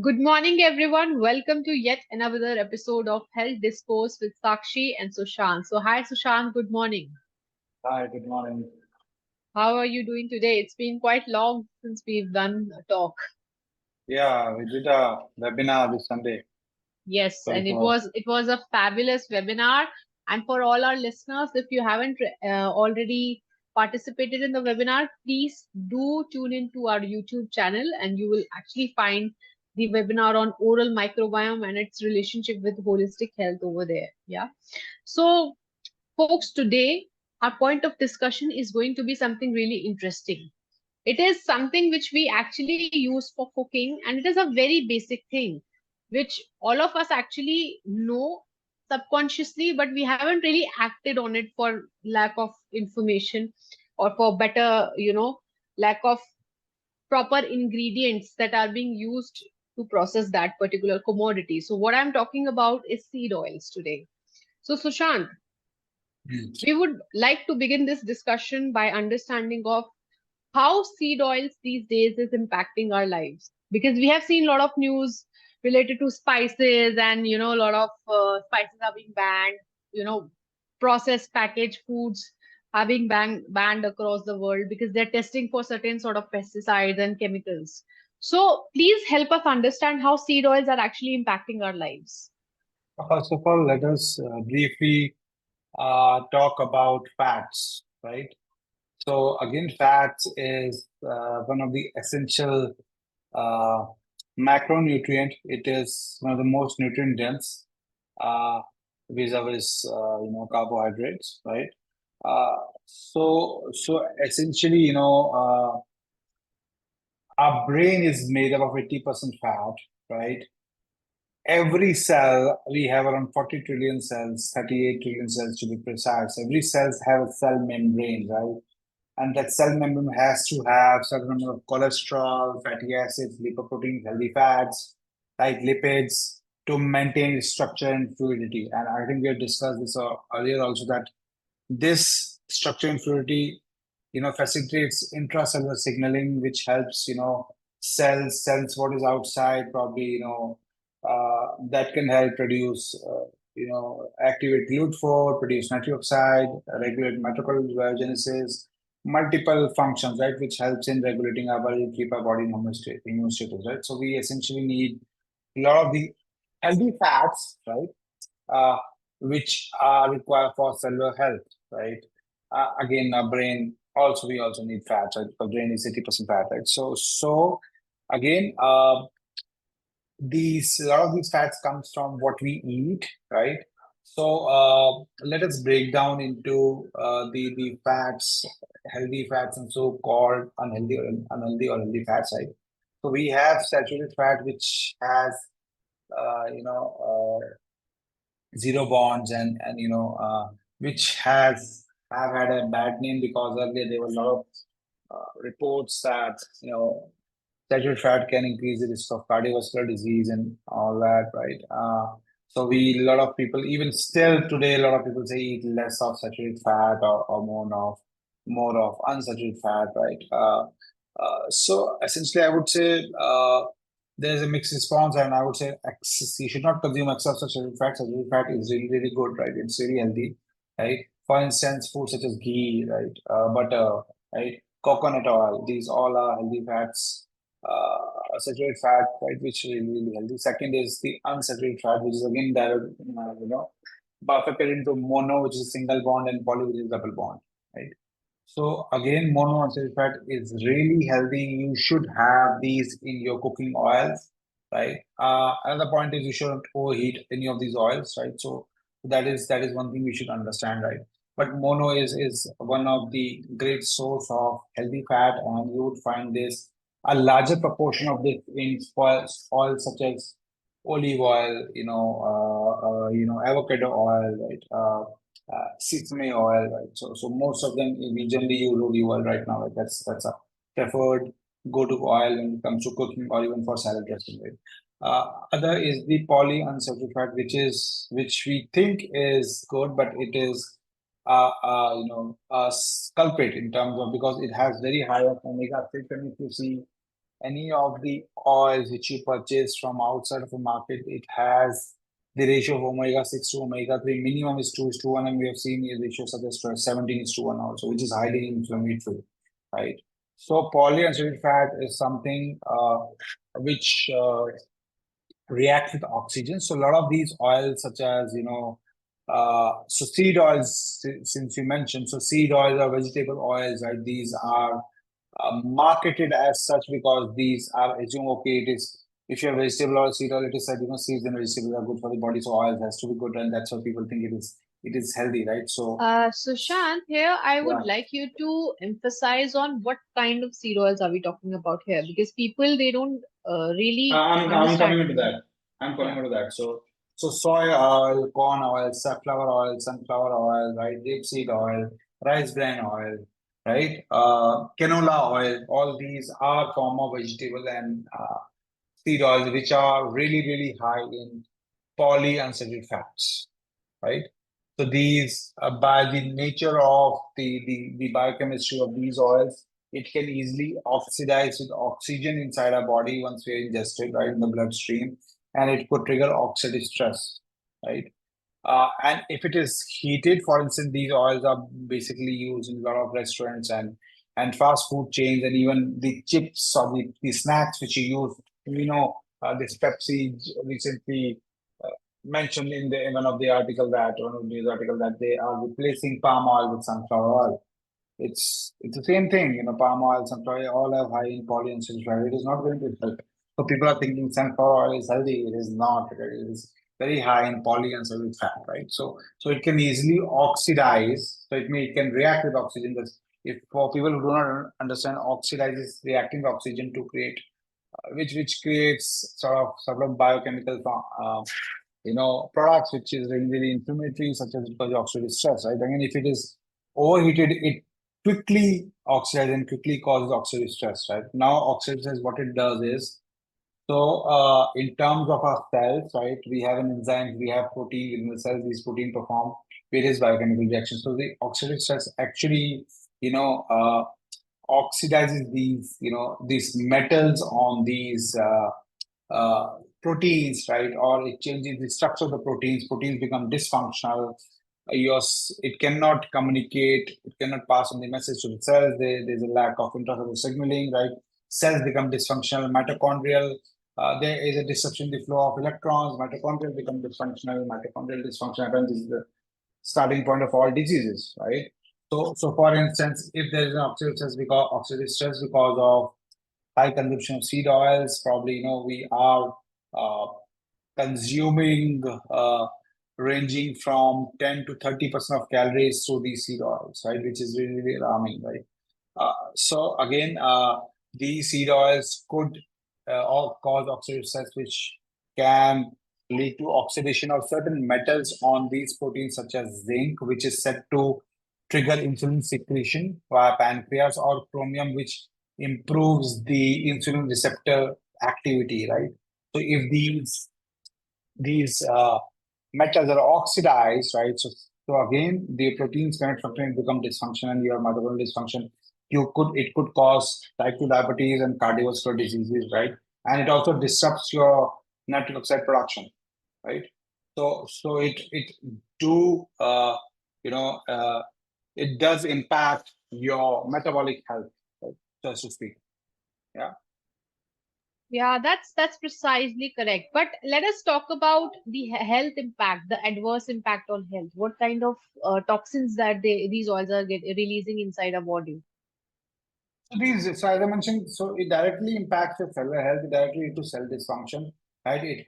Good morning, everyone. Welcome to yet another episode of Health Discourse with Sakshi and Sushant. So, hi, Sushant. Good morning. Hi, good morning. How are you doing today? It's been quite long since we've done a talk. Yeah, we did a webinar this Sunday. Yes, Sorry and it for was it was a fabulous webinar. And for all our listeners, if you haven't already participated in the webinar, please do tune into our YouTube channel, and you will actually find the webinar on oral microbiome and its relationship with holistic health over there. Yeah. So, folks, today our point of discussion is going to be something really interesting. It is something which we actually use for cooking, and it is a very basic thing which all of us actually know subconsciously, but we haven't really acted on it for lack of information or for better, lack of proper ingredients that are being used to process that particular commodity. So, what I'm talking about is seed oils today. So, Sushant, Mm. we would like to begin this discussion by understanding of how seed oils these days is impacting our lives, because we have seen a lot of news related to spices, and a lot of spices are being banned. Processed packaged foods are being banned across the world because they're testing for certain sort of pesticides and chemicals. So please help us understand how seed oils are actually impacting our lives. First of all, let us briefly talk about fats, right? So again, fats is one of the essential uh, macronutrient. It is one of the most nutrient dense uh, vis-a-vis carbohydrates, right? So essentially, our brain is made up of 80% fat, right? Every cell, we have around 40 trillion cells, 38 trillion cells to be precise. Every cells have a cell membrane, right? And that cell membrane has to have certain amount of cholesterol, fatty acids, lipoproteins, healthy fats, like lipids, to maintain its structure and fluidity. And I think we have discussed this earlier also, that this structure and fluidity, facilitates intracellular signaling, which helps, cells what is outside, probably, that can help produce, activate GLUT4, produce nitric oxide, regulate mitochondrial biogenesis, multiple functions, right, which helps in regulating our body, keep our body in immune status, right? So we essentially need a lot of the healthy fats, right, uh, which are required for cellular health, right? Again, our brain also, we also need fats, right? Our brain is 80% fat, right? So again, these a lot of these fats comes from what we eat, right? So let us break down into the fats, healthy fats, and so-called unhealthy or healthy fats, right? So we have saturated fat, which has zero bonds, and which has have had a bad name because earlier there were a lot of reports that saturated fat can increase the risk of cardiovascular disease and all that, right? So a lot of people, even still today, a lot of people say eat less of saturated fat, or more of unsaturated fat, right? So essentially, I would say there's a mixed response, and I would say you should not consume excess of saturated fat. Saturated fat is really, really good, right? It's really healthy, right? For instance, food such as ghee, right? Butter, right? Coconut oil, these all are healthy fats. Saturated fat, right, which is really, really healthy. Second is the unsaturated fat, which is again direct, bifurcated into mono, which is single bond, and poly, which is double bond, right? So again, monounsaturated fat is really healthy. You should have these in your cooking oils, right? Another point is you shouldn't overheat any of these oils, right? So that is one thing we should understand, right? But mono is one of the great source of healthy fat, and you would find this a larger proportion of this in oils such as olive oil, avocado oil, right? Sesame oil, right? So most of them we generally use olive oil right now. Right? That's a preferred go-to oil when it comes to cooking or even for salad dressing, right? Other is the polyunsaturated fat, which we think is good, but it is a culprit in terms of, because it has very high of omega 6, and if you see any of the oils which you purchase from outside of the market, it has the ratio of omega-6 to omega-3 minimum is 2 is to 1, and we have seen the ratio suggest 17 is to 1 also, which is highly inflammatory, right? So polyunsaturated fat is something which react with oxygen. So a lot of these oils, such as so seed oils, since you mentioned, so seed oils or vegetable oils, right? These are marketed as such because these are assume okay, it is if you have vegetable oil, seed oil, it is said seeds and vegetables are good for the body, so oil has to be good, and that's how people think it is healthy, right? So Sushant, here I would yeah, like you to emphasize on what kind of seed oils are we talking about here, because people they don't really I'm coming understand. into that. I'm coming Yeah. into that. So soy oil, corn oil, safflower oil, sunflower oil, right? Rapeseed oil, rice bran oil, right? Canola oil. All these are form of vegetable and seed oils, which are really, really high in polyunsaturated fats, right? So these, by the nature of the biochemistry of these oils, it can easily oxidize with oxygen inside our body once we are ingested, right, in the bloodstream, and it could trigger oxidative stress, right? And if it is heated, for instance, these oils are basically used in a lot of restaurants and fast food chains, and even the chips or the snacks which you use. This Pepsi recently mentioned in one of the article that one of the news article that they are replacing palm oil with sunflower oil. It's the same thing, palm oil, sunflower oil, all have high in polyunsaturated fat. It is not going to help. So people are thinking sunflower oil is healthy. It is not. It is very high in polyunsaturated fat, right? So it can easily oxidize. So it can react with oxygen. That's if for people who do not understand, oxidize is reacting with oxygen to create which creates sort of biochemical products which is really, really inflammatory, such as because of oxidative stress, right? Again, if it is overheated, it quickly oxidizes and quickly causes oxidative stress, right? Now, oxidative stress, what it does is, so in terms of our cells, right, we have an enzyme, we have protein within the cells, these protein perform various biochemical reactions. So the oxidative stress actually, oxidizes these metals on these proteins, right? Or it changes the structure of the proteins. Proteins become dysfunctional. It cannot communicate. It cannot pass on the message to the cells. There's a lack of intracellular signaling, right? Cells become dysfunctional. Mitochondrial. There is a disruption in the flow of electrons. Mitochondrial become dysfunctional. Mitochondrial dysfunction happens. This is the starting point of all diseases, right? So for instance, if there is an oxidative stress because of high consumption of seed oils, probably we are uh, consuming ranging from 10 to 30% of calories through these seed oils, right? Which is really, really alarming, right? So again, these seed oils could all cause oxidative stress, which can lead to oxidation of certain metals on these proteins, such as zinc, which is said to trigger insulin secretion via pancreas, or chromium, which improves the insulin receptor activity, right? So if these metals are oxidized, right? So again, the proteins cannot function and become dysfunction, and your mitochondrial dysfunction. It could cause type 2 diabetes and cardiovascular diseases, right? And it also disrupts your nitric oxide production, right? So it do you know it does impact your metabolic health, right? So to speak. Yeah. Yeah, that's precisely correct. But let us talk about the health impact, the adverse impact on health. What kind of toxins that these oils are releasing inside our body? So as I mentioned, so it directly impacts your cellular health, it directly lead to cell dysfunction, right? As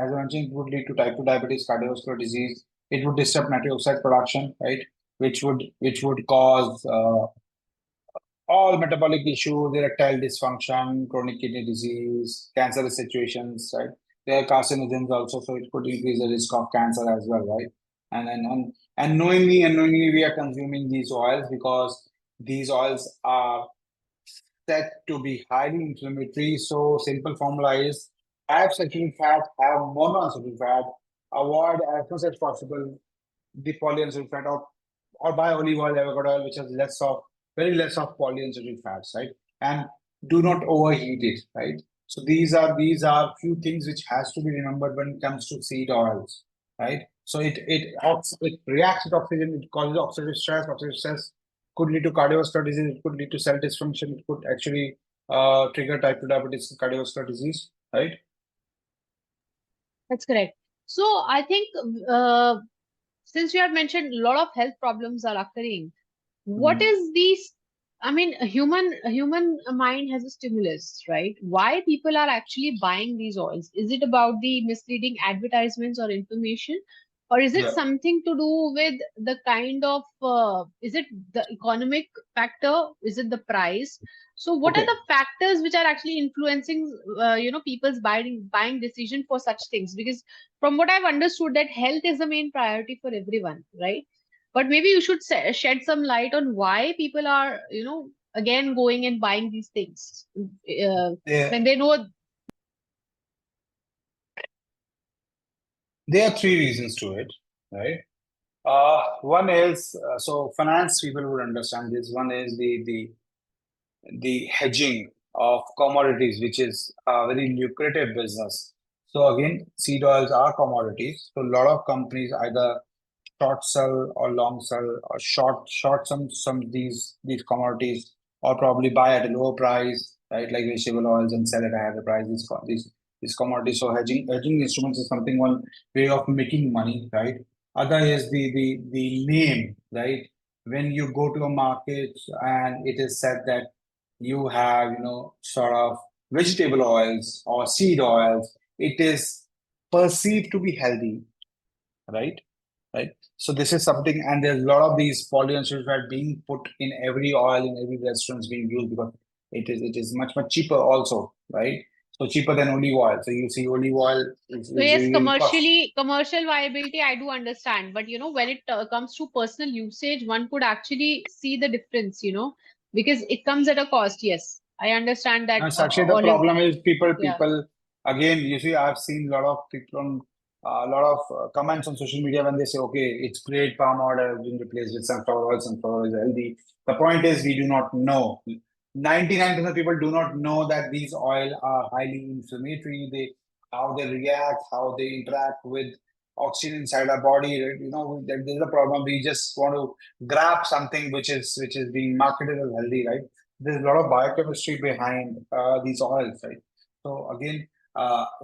I mentioned, it would lead to type 2 diabetes, cardiovascular disease. It would disrupt nitric oxide production, right? Which would cause all metabolic issues, erectile dysfunction, chronic kidney disease, cancerous situations, right? There are carcinogens also, so it could increase the risk of cancer as well, right? And knowingly we are consuming these oils because these oils are said to be highly inflammatory. So simple formula is have saturated fat, have monounsaturated fat, avoid as much as possible the polyunsaturated fat, or buy olive oil, avocado oil, which has very less of polyunsaturated fats, right? And do not overheat it, right? So these are few things which has to be remembered when it comes to seed oils, right? So it reacts with oxygen, it causes oxidative stress. Oxidative stress could lead to cardiovascular disease, it could lead to cell dysfunction, it could actually trigger type 2 diabetes, cardiovascular disease, right? That's correct. So I think uh, since you have mentioned a lot of health problems are occurring, what Mhm. is these? I mean, a human mind has a stimulus, right? Why people are actually buying these oils? Is it about the misleading advertisements or information, or is it Yeah. something to do with the kind of is it the economic factor? Is it the price? So, what are Okay. the factors which are actually influencing people's buying decision for such things? Because from what I've understood, that health is the main priority for everyone, right? But maybe you should shed some light on why people are, again going and buying these things There, when they know. there are three reasons to it, right? One is so finance people would understand this. One is the hedging of commodities, which is a very lucrative business. So again, seed oils are commodities. So a lot of companies either short sell or long sell or short some of these commodities, or probably buy at a lower price, right? Like vegetable oils, and sell it at a higher price. These commodities. So hedging instruments is something, one way of making money, right? Other is the name, right? When you go to a market and it is said that you have, sort of vegetable oils or seed oils, it is perceived to be healthy, right? Right. So this is something, and there's a lot of these polyunsaturated being put in every oil, in every restaurants being used, because it is much cheaper also, right? So cheaper than olive oil. So you see olive oil So is yes, really cost. commercial viability, I do understand, but when it comes to personal usage, one could actually see the difference, because it comes at a cost. Yes, I understand that That's actually the olive. problem is Yeah. people, again, you see, I've seen a lot of people on a lot of comments on social media when they say, okay, it's great, palm oil has been replaced with sunflower oil is healthy. The point is, we do not know. 99% of people do not know that these oil are highly inflammatory. How they react, how they interact with oxygen inside our body. Right? There's a problem. We just want to grab something which is being marketed as healthy, right? There's a lot of biochemistry behind these oils, right? So again,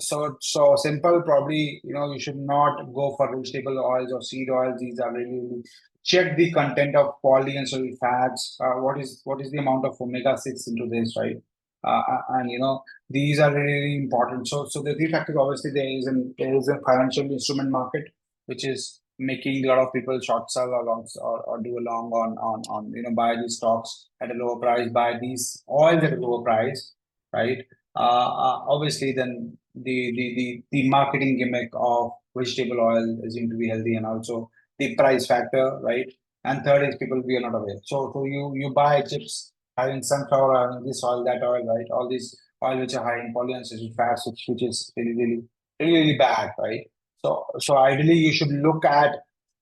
so simple. Probably, you should not go for vegetable oils or seed oils. These are really check the content of polyunsaturated fats. What is the amount of omega 6 into this, right? And these are really important. So the three factors, obviously there is a financial instrument market which is making a lot of people short sell or long, or do a long on buy these stocks at a lower price, buy these oils at a lower price, right? Obviously, then the marketing gimmick of vegetable oil is going to be healthy, and also the price factor, right? And third is people, we are not aware. So you buy chips having sunflower, having this oil, that oil, right? All these oil which are high in polyunsaturated fats, which is really bad, right? So ideally, you should look at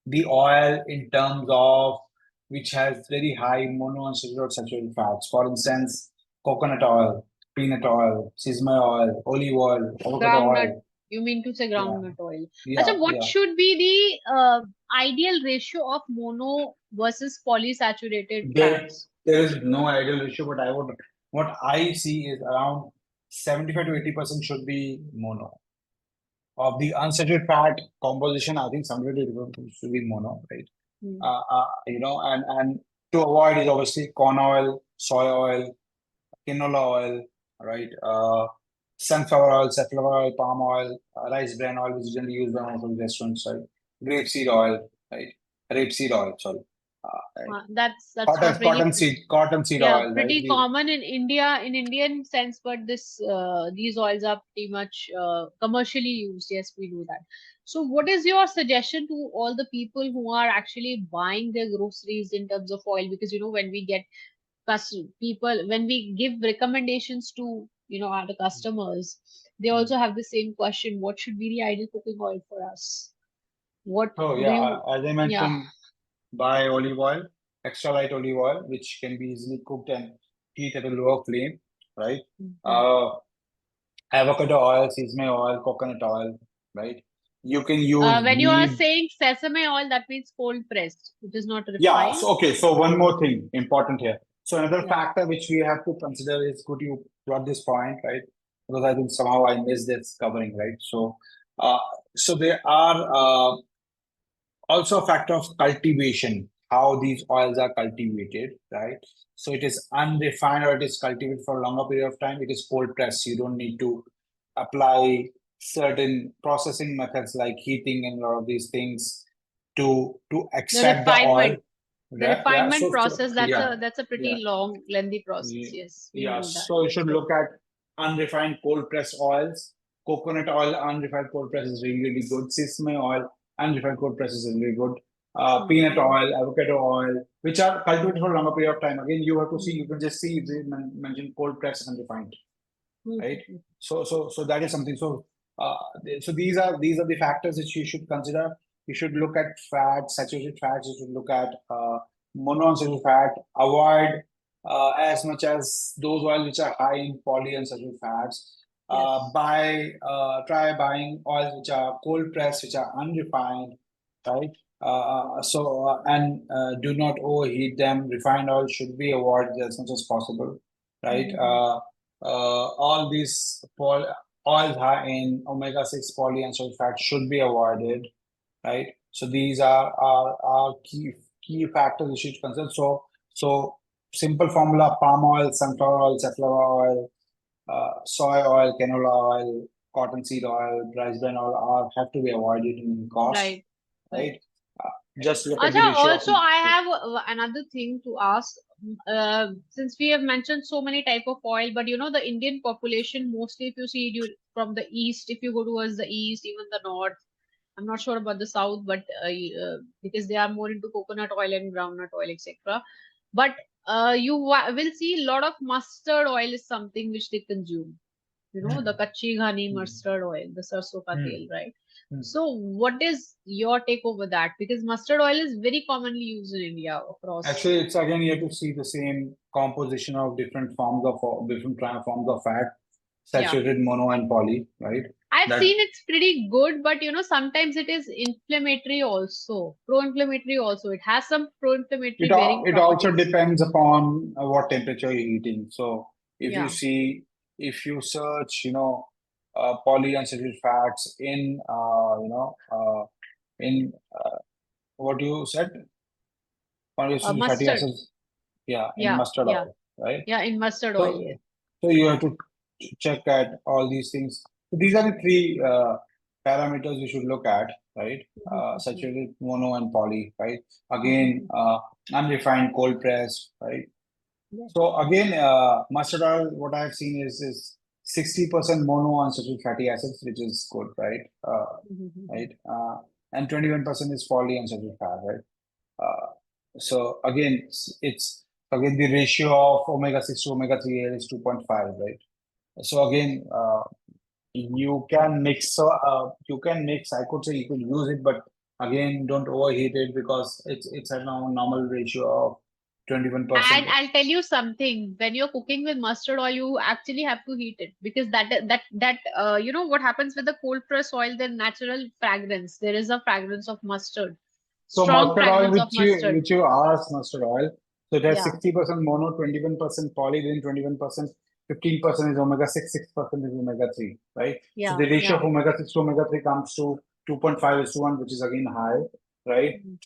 the oil in terms of which has very high monounsaturated saturated fats. For instance, coconut oil, peanut oil, sesame oil, olive oil, avocado Groundnut, oil. you mean to say Yeah, groundnut oil? yeah, Acha, what yeah. should be the ideal ratio of mono versus polysaturated There, fats? there is no ideal ratio, but what I see is around 75 to 80% should be mono. Of the unsaturated fat composition, I think 70 to 80% should be mono, right? Hmm. And to avoid is obviously corn oil, soy oil, canola oil, right? Sunflower oil, safflower oil, palm oil, rice bran oil, which is generally used by most of the restaurants, right? Grapeseed oil, right? Rapeseed oil, sorry. Right. That's not really. Cotton seed Yeah, oil, right? pretty common in India, in Indian sense, but these oils are pretty much commercially used. Yes, we do that. So, what is your suggestion to all the people who are actually buying their groceries in terms of oil? Because when we get people, when we give recommendations to our customers, they also have the same question: what should be the ideal cooking oil for us? What So do yeah, you? as I Yeah. mentioned, buy olive oil, extra light olive oil, which can be easily cooked and heat at a lower flame, right? Mhm. Avocado oil, sesame oil, coconut oil, right? You can use When you are ghee. saying sesame oil, that means cold pressed. It is not Yeah, refined. so okay, so one more thing important here. So another Yeah. factor which we have to consider is, good you brought this point, right? Because I think somehow I missed this covering, right? Uh, so there are also a factor of cultivation, how these oils are cultivated, right? So it is unrefined or it is cultivated for a longer period of time. It is cold pressed. You don't need to apply certain processing methods like heating and a lot of these things to The extract the oil. refinement, the Yeah, yeah. refinement process, Yeah, that's a yeah. pretty long, lengthy process. Ye- Yes, we Yeah, know that. so you should look at unrefined cold pressed oils. Coconut oil, unrefined cold press is really, really good. Sesame oil, unrefined cold press is really good. Peanut Mhm. oil, avocado oil, which are cultivated for a longer period of time. Again, you have to see, you Mhm. can just see they mention cold press unrefined, right? Mhm. So that is something. So these are the factors that you should consider. You should look at fat, saturated fats. You should look at monounsaturated fat. Avoid as much as those oils which are high in polyunsaturated fats. Yes. Try buying oils which are cold pressed, which are unrefined, right? And do not overheat them. Refined oil should be avoided as much as possible, right? Mhm. All these oils high in omega-6 polyunsaturated fat should be avoided, right? So these are key factors you should consider. So simple formula: palm oil, sunflower oil, safflower oil, soy oil, canola oil, cottonseed oil, rice bran oil are have to be avoided in cost, Right. Right. right? Uh, just look at Acha, the ratio of. also I have another thing to ask. Since we have mentioned so many type of oil, but the Indian population mostly, if you see from the east, if you go towards the east, even the north, I'm not sure about the south, but because they are more into coconut oil and groundnut oil, etc. But you will see a lot of mustard oil is something which they consume. The Hmm, kachi ghani hmm, mustard oil, the sarson ka hmm, tel, right? hmm. So what is your take over that? Because mustard oil is very commonly used in India across. Actually, it's again you have to see the same composition of different forms of fat, Yeah, saturated mono and poly, right? I've That seen it's pretty good, but sometimes it is inflammatory also, pro-inflammatory also. It has some pro-inflammatory bearing it also properties. depends upon what temperature you're eating. So if you Yeah, see, if you search, polyunsaturated fats in, in what you said, polyunsaturated fatty mustard. acids, yeah, in Yeah, mustard yeah, oil, right? yeah, in mustard oil. So, Yes. so you have to check at all these things. So these are the three parameters you should look at, right? Saturated, mono, and poly, right? Again, unrefined, cold press, right? Yes. So again, mustard oil, what I've seen is 60% monounsaturated fatty acids, which is good, right? Right? And 21% is polyunsaturated fat, right? So again, it's again the ratio of omega-6 to omega-3 is 2.5, right? So again, you can mix. I could say you could use it, but again, don't overheat it because it's a normal ratio of 21%. And I'll tell you something. When you're cooking with mustard oil, you actually have to heat it because what happens with the cold press oil, the natural fragrance. There is a fragrance of mustard, So strong mustard oil, fragrance of mustard. which you asked mustard oil, so it has Yeah, 60% mono, 21% poly, then 21%, 15% is omega-6, 6% is omega-3, right? So yeah, the ratio yeah. of omega-6 to omega-3 comes to 2.5 is to 1, which is again high, right? Mhm.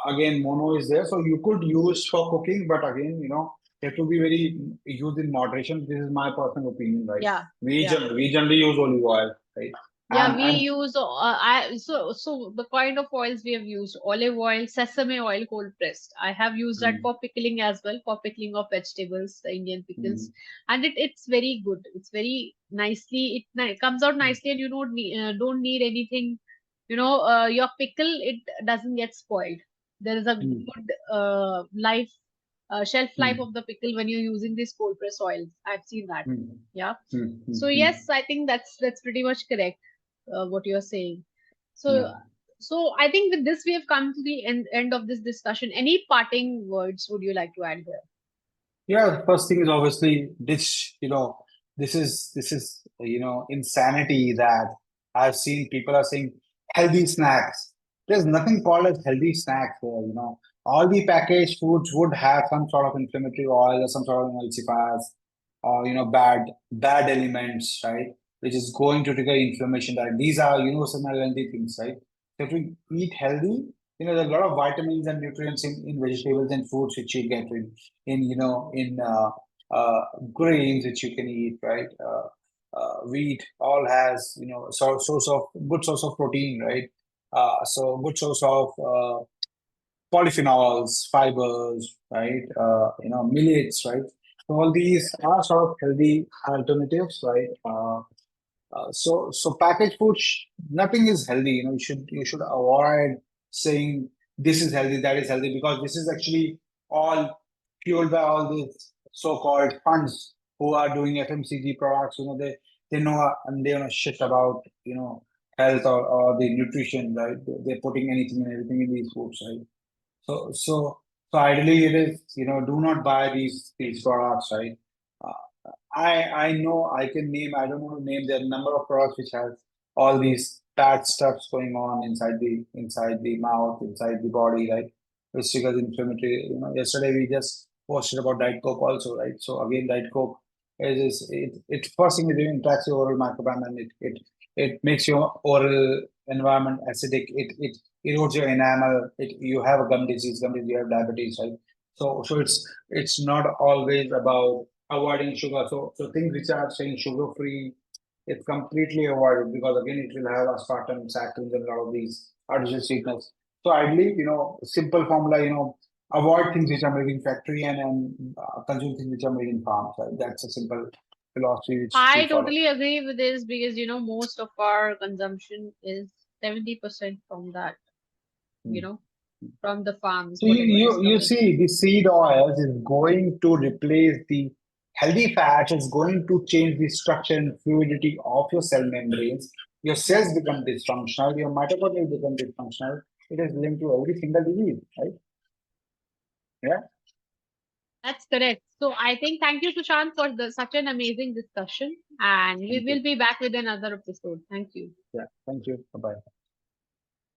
Again, mono is there, so you could use for cooking, but again, you have to be very used in moderation. This is my personal opinion, right? Yeah, yeah. We generally use olive oil, right? Yeah, we And use I so the kind of oils we have used: olive oil, sesame oil, cold pressed. I have used that mm, for pickling as well, for pickling of vegetables, the Indian mm, pickles, and it's very good. It's very nicely it comes out mm, nicely, and you don't need anything. Your pickle, it doesn't get spoiled. There is a mm, good life shelf life mm, of the pickle when you're using this cold press oil. I've seen that. mm, Yeah. mm, So mm, mm. yes, I think that's pretty much correct, what you're saying. So, Yeah. so I think with this we have come to the end of this discussion. Any parting words would you like to add here? Yeah, first thing is obviously this, this is insanity that I've seen people are saying healthy snacks. There's nothing called as healthy snacks here. All the packaged foods would have some sort of inflammatory oil or some sort of emulsifiers or bad elements, right? Which is going to trigger inflammation. That these are some healthy things, right? So if we eat healthy, there's a lot of vitamins and nutrients in vegetables and fruits which you get in uh, grains which you can eat, right? Wheat all has, source of good source of protein, right? So good source of polyphenols, fibers, right? Millets, right? So all these are sort of healthy alternatives, right? So packaged food, nothing is healthy. You should avoid saying this is healthy, that is healthy, because this is actually all fueled by all these so-called funds who are doing FMCG products. They know and they know shit about health or the nutrition, right? They're putting anything and everything in these foods, right? So, so, so ideally, it is, do not buy these products, right? I know I can name. I don't want to name. There are a number of products which has all these bad stuffs going on inside the mouth, inside the body, right? Which triggers inflammatory. Yesterday we just posted about Diet Coke also, right? So again, Diet Coke is it first thing it impacts your oral microbiome, and it makes your oral environment acidic. It erodes your enamel. You have a gum disease, you have diabetes, right? So it's not always about avoiding sugar. So things which are saying sugar free, it's completely avoided because again it will have aspartame, saccharines, and a lot of these artificial sweeteners. So ideally, simple formula, avoid things which are made in factory and consume things which are made in farms. Right? That's a simple philosophy which we I follow. totally agree with this because most of our consumption is 70% from that, you Hmm. know, from the farms, So you, whatever is you you coming. see the seed oils is going to replace the healthy fats, is going to change the structure and fluidity of your cell membranes. Your cells become dysfunctional, your mitochondria become dysfunctional. It is linked to every single disease, right? Yeah. That's correct. So I think thank you, Sushant, for such an amazing discussion. And we Thank you. will be back with another episode. Thank you. Yeah. Thank you. Bye bye.